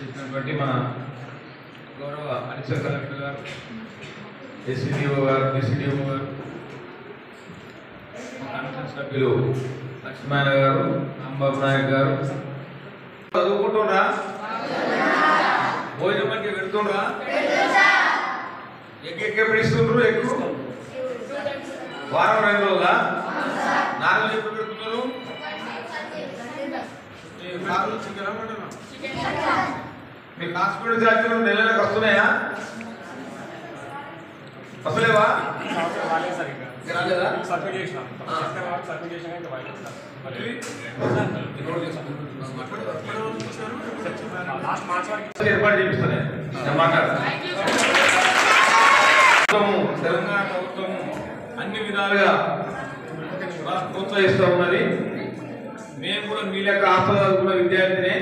చేసినటువంటి మన గౌరవ అడిషనల్ కలెక్టర్ గారు, ఎస్సీడీఓ గారు, డిసిడిఓ గారు, కమిషన్ సభ్యులు లక్ష్మణ గారు, రాంబాబు నాయక్ గారు, చదువుకుంటున్నా భోజనం మంచి పెడుతుండ్రా, ఎప్పుడు ఇస్తుండ్రు, ఎక్కువ వారం 2 రోజులా 4 రోజులు ఎప్పుడు పెడుతున్నారు? మీకు హాస్పిటల్ ఛార్జీలు నెలలకు వస్తున్నాయా? వస్తలేవా? రాలేదా? ఏర్పాటు చేపిస్తానే తెలంగాణ ప్రభుత్వము అన్ని విధాలుగా ప్రోత్సహిస్తూ ఉన్నది. మేము కూడా మీ లెక్క ఆస్తి చదువుకున్న విద్యార్థినే.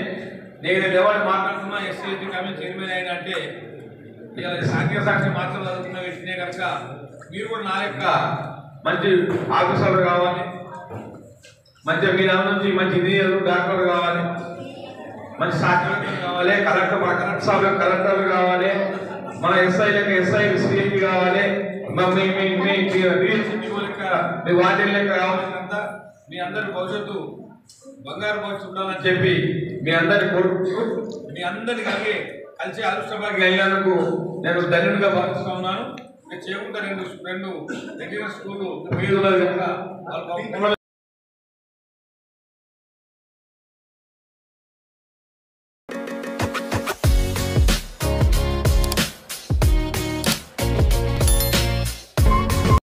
నేను ఎవరు మాట్లాడుతున్నా ఎస్సీ కమిషన్ చైర్మన్ అయినా అంటే సాంఘిక సాక్షి మాత్రం చదువుకున్న వ్యక్తినే కనుక మీరు కూడా నా లెక్క మంచి ఆఫీసర్లు కావాలి, మంచిగా మీ దాని నుంచి మంచి ఇంజనీర్లు, డాక్టర్లు కావాలి, మంచి శాస్త్రవేత్తలు కావాలి, కలెక్టర్ సార్లు కలెక్టర్లు కావాలి, మన ఎస్ఐలకు ఎస్ఐలు సిఐలు కావాలి, మీ వాటి లెక్క కావాలంతా మీ అందరి భవిష్యత్తు బంగారు భవిష్యత్తు ఉండాలని చెప్పి మీ అందరి కొడుకు మీ అందరి కలిసి అదృష్టభాగ్యం అయినందుకు నేను ధన్యుడిగా భావిస్తూ ఉన్నాను. నేను చేయకుండా 2 రెగ్యులర్ స్కూళ్ళు 3 కనుక